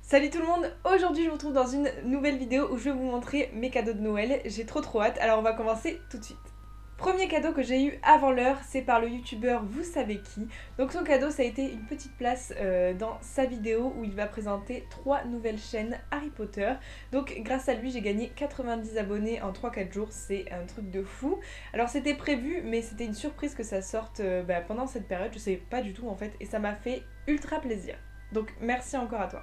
Salut tout le monde, aujourd'hui je vous retrouve dans une nouvelle vidéo où je vais vous montrer mes cadeaux de Noël. J'ai trop hâte, alors on va commencer tout de suite. Premier cadeau que j'ai eu avant l'heure, c'est par le youtubeur vous savez qui. Donc son cadeau ça a été une petite place dans sa vidéo où il va présenter 3 nouvelles chaînes Harry Potter. Donc grâce à lui j'ai gagné 90 abonnés en 3-4 jours, c'est un truc de fou. Alors c'était prévu mais c'était une surprise que ça sorte pendant cette période, je savais pas du tout en fait et ça m'a fait ultra plaisir. Donc merci encore à toi.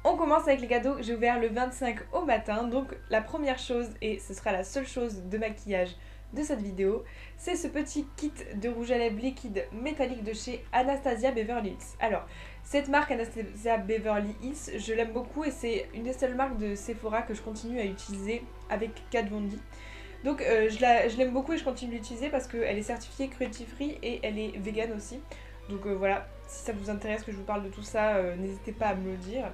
On commence avec les cadeaux que j'ai ouverts le 25 au matin. Donc la première chose, et ce sera la seule chose de maquillage de cette vidéo, c'est ce petit kit de rouge à lèvres liquide métallique de chez Anastasia Beverly Hills. Alors, cette marque Anastasia Beverly Hills, je l'aime beaucoup et c'est une des seules marques de Sephora que je continue à utiliser avec Kat Von D. Donc je l'aime beaucoup et je continue de l'utiliser parce qu'elle est certifiée cruelty free et elle est vegan aussi. Donc voilà, si ça vous intéresse que je vous parle de tout ça, n'hésitez pas à me le dire.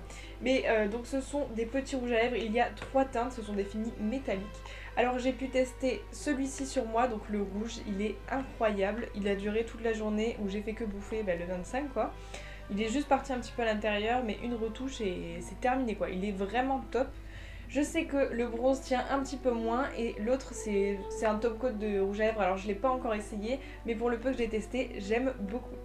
Mais donc ce sont des petits rouges à lèvres, il y a 3 teintes, ce sont des finis métalliques. Alors j'ai pu tester celui-ci sur moi, donc le rouge, il est incroyable. Il a duré toute la journée où j'ai fait que bouffer le 25 quoi. Il est juste parti un petit peu à l'intérieur, mais une retouche et c'est terminé quoi. Il est vraiment top. Je sais que le bronze tient un petit peu moins et l'autre c'est un top coat de rouge à lèvres. Alors je l'ai pas encore essayé, mais pour le peu que j'ai testé, j'aime beaucoup.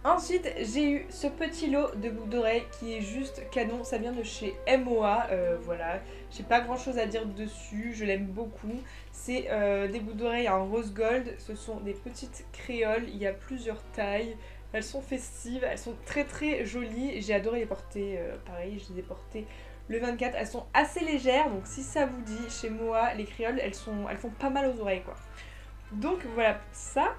Ensuite, j'ai eu ce petit lot de boucles d'oreilles qui est juste canon, ça vient de chez MOA, voilà, j'ai pas grand chose à dire dessus, je l'aime beaucoup. C'est des boucles d'oreilles en rose gold, ce sont des petites créoles, il y a plusieurs tailles, elles sont festives, elles sont très jolies, j'ai adoré les porter, pareil, je les ai portées le 24, elles sont assez légères, donc si ça vous dit, chez MOA, les créoles, elles font pas mal aux oreilles quoi. Donc voilà pour ça.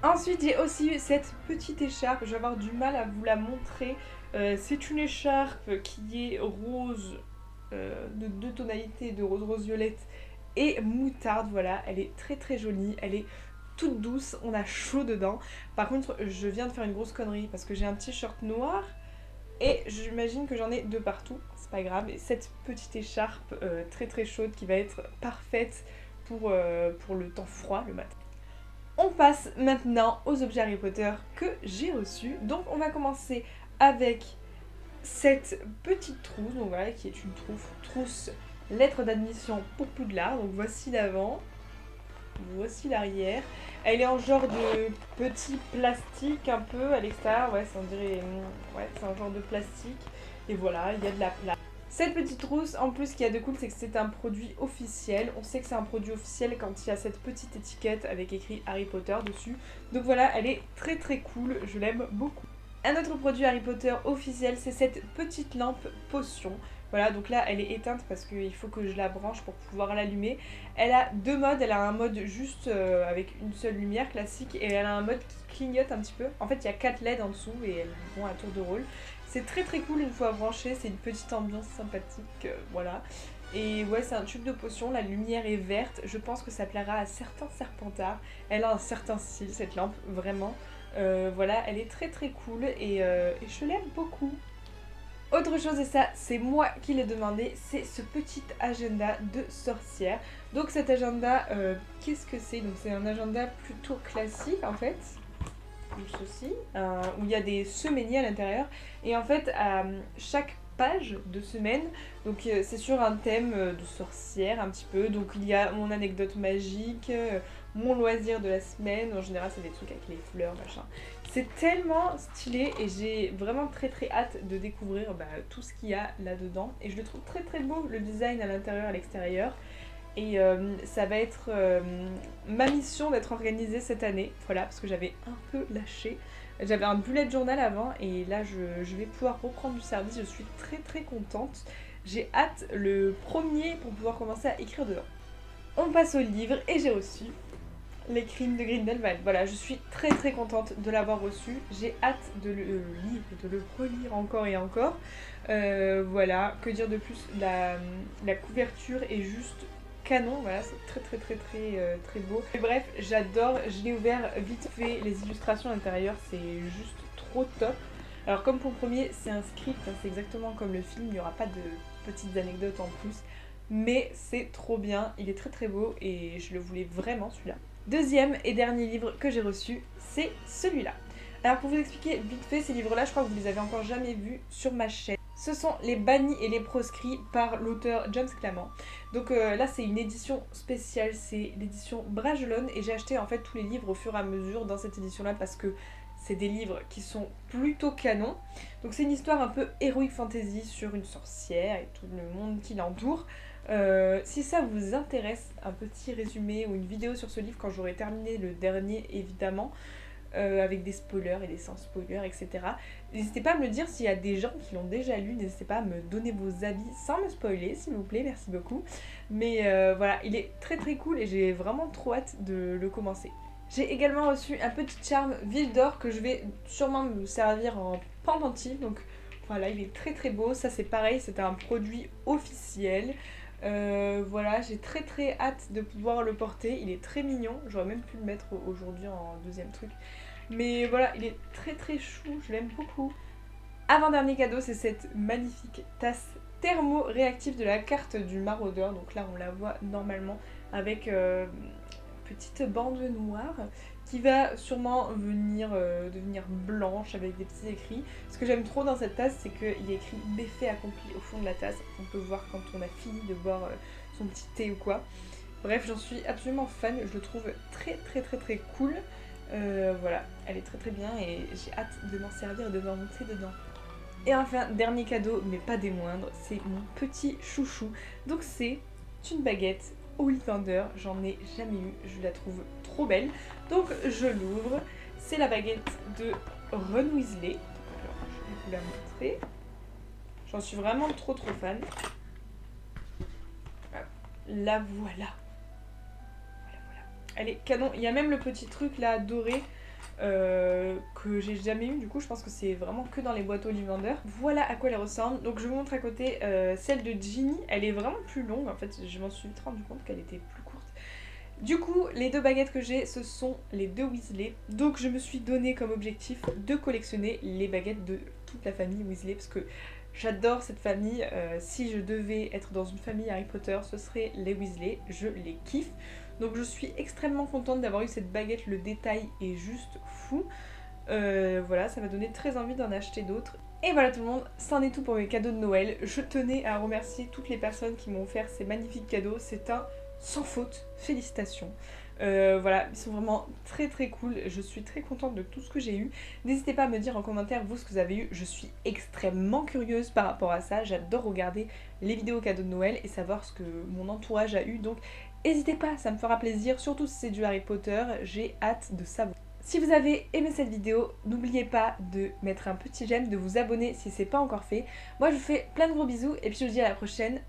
Ensuite, j'ai aussi eu cette petite écharpe, je vais avoir du mal à vous la montrer. C'est une écharpe qui est rose, de 2 tonalités de rose violette et moutarde, voilà. Elle est très jolie, elle est toute douce, on a chaud dedans. Par contre, je viens de faire une grosse connerie parce que j'ai un t-shirt noir et j'imagine que j'en ai de partout, c'est pas grave. Et cette petite écharpe très chaude qui va être parfaite pour le temps froid le matin. On passe maintenant aux objets Harry Potter que j'ai reçus. Donc on va commencer avec cette petite trousse, donc voilà, qui est une trousse lettre d'admission pour Poudlard. Donc voici l'avant, voici l'arrière. Elle est en genre de petit plastique un peu à l'extérieur, ouais, on dirait, ouais, c'est un genre de plastique. Et voilà, il y a de la place. Cette petite trousse, en plus, ce qu'il y a de cool, c'est que c'est un produit officiel. On sait que c'est un produit officiel quand il y a cette petite étiquette avec écrit Harry Potter dessus. Donc voilà, elle est très cool, je l'aime beaucoup. Un autre produit Harry Potter officiel, c'est cette petite lampe potion. Voilà, donc là, elle est éteinte parce qu'il faut que je la branche pour pouvoir l'allumer. Elle a 2 modes, elle a un mode juste avec une seule lumière classique et elle a un mode qui clignote un petit peu. En fait, il y a 4 LED en dessous et elles vont à tour de rôle. C'est très cool une fois branché, c'est une petite ambiance sympathique, voilà. Et ouais, c'est un tube de potion, la lumière est verte, je pense que ça plaira à certains serpentards. Elle a un certain style cette lampe, vraiment. Voilà, elle est très cool et je l'aime beaucoup. Autre chose, et ça c'est moi qui l'ai demandé, c'est ce petit agenda de sorcière. Donc cet agenda, qu'est-ce que c'est? Donc c'est un agenda plutôt classique en fait. Ceci, où il y a des semainiers à l'intérieur. Et en fait, à chaque page de semaine, donc c'est sur un thème de sorcière un petit peu. Donc il y a mon anecdote magique, mon loisir de la semaine. En général, c'est des trucs avec les fleurs, machin. C'est tellement stylé et j'ai vraiment très hâte de découvrir tout ce qu'il y a là-dedans. Et je le trouve très beau, le design à l'intérieur et à l'extérieur. Et ça va être ma mission d'être organisée cette année, voilà, parce que j'avais un peu lâché. J'avais un bullet journal avant et là je vais pouvoir reprendre du service, je suis très contente. J'ai hâte le premier pour pouvoir commencer à écrire dedans. On passe au livre et j'ai reçu Les Crimes de Grindelwald. Voilà, je suis très contente de l'avoir reçu. J'ai hâte de le lire et de le relire encore et encore. Voilà, que dire de plus, la couverture est juste canon, voilà, c'est très beau. Et bref, j'adore, je l'ai ouvert vite fait, les illustrations à l'intérieur, c'est juste trop top. Alors comme pour le premier, c'est un script, hein, c'est exactement comme le film, il n'y aura pas de petites anecdotes en plus, mais c'est trop bien, il est très beau et je le voulais vraiment celui-là. Deuxième et dernier livre que j'ai reçu, c'est celui-là. Alors pour vous expliquer vite fait, ces livres-là, je crois que vous les avez encore jamais vus sur ma chaîne. Ce sont les bannis et les proscrits par l'auteur James Clement. Donc là c'est une édition spéciale, c'est l'édition Bragelonne et j'ai acheté en fait tous les livres au fur et à mesure dans cette édition là parce que c'est des livres qui sont plutôt canons. Donc c'est une histoire un peu heroic fantasy sur une sorcière et tout le monde qui l'entoure. Si ça vous intéresse, un petit résumé ou une vidéo sur ce livre quand j'aurai terminé le dernier évidemment. Avec des spoilers et des sans spoilers, etc. N'hésitez pas à me le dire s'il y a des gens qui l'ont déjà lu, n'hésitez pas à me donner vos avis sans me spoiler, s'il vous plaît, merci beaucoup. Mais voilà, il est très très cool et j'ai vraiment trop hâte de le commencer. J'ai également reçu un petit charme Ville d'Or que je vais sûrement me servir en pendentif, donc voilà, il est très très beau, ça c'est pareil, c'est un produit officiel. Voilà, j'ai très très hâte de pouvoir le porter, il est très mignon, j'aurais même pu le mettre aujourd'hui en deuxième truc. Mais voilà, il est très très chou, je l'aime beaucoup. Avant-dernier cadeau, c'est cette magnifique tasse thermo-réactive de la carte du maraudeur. Donc là, on la voit normalement avec une petite bande noire qui va sûrement venir devenir blanche avec des petits écrits. Ce que j'aime trop dans cette tasse, c'est qu'il y a écrit méfait accompli au fond de la tasse. On peut voir quand on a fini de boire son petit thé ou quoi. Bref, j'en suis absolument fan, je le trouve très très très très cool. Voilà, elle est très très bien et j'ai hâte de m'en servir et de me remonter dedans. Et enfin, dernier cadeau, mais pas des moindres, c'est mon petit chouchou. Donc c'est une baguette Ollivander, j'en ai jamais eu, je la trouve trop belle. Donc je l'ouvre, c'est la baguette de Ron Weasley. Alors, je vais vous la montrer. J'en suis vraiment trop fan. La voilà. Elle est canon. Il y a même le petit truc là doré que j'ai jamais eu. Du coup, je pense que c'est vraiment que dans les boîtes Ollivander. Voilà à quoi elle ressemble. Donc, je vous montre à côté celle de Ginny. Elle est vraiment plus longue. En fait, je m'en suis vite rendu compte qu'elle était plus courte. Du coup, les deux baguettes que j'ai, ce sont les deux Weasley. Donc, je me suis donné comme objectif de collectionner les baguettes de toute la famille Weasley parce que j'adore cette famille. Si je devais être dans une famille Harry Potter, ce serait les Weasley. Je les kiffe. Donc je suis extrêmement contente d'avoir eu cette baguette, le détail est juste fou. Voilà, ça m'a donné très envie d'en acheter d'autres. Et voilà tout le monde, c'en est tout pour mes cadeaux de Noël. Je tenais à remercier toutes les personnes qui m'ont offert ces magnifiques cadeaux. C'est un sans faute, félicitations. Voilà, ils sont vraiment très très cool. Je suis très contente de tout ce que j'ai eu. N'hésitez pas à me dire en commentaire vous ce que vous avez eu. Je suis extrêmement curieuse par rapport à ça. J'adore regarder les vidéos cadeaux de Noël et savoir ce que mon entourage a eu. Donc n'hésitez pas, ça me fera plaisir, surtout si c'est du Harry Potter, j'ai hâte de savoir. Si vous avez aimé cette vidéo, n'oubliez pas de mettre un petit j'aime, de vous abonner si c'est pas encore fait. Moi je vous fais plein de gros bisous et puis je vous dis à la prochaine.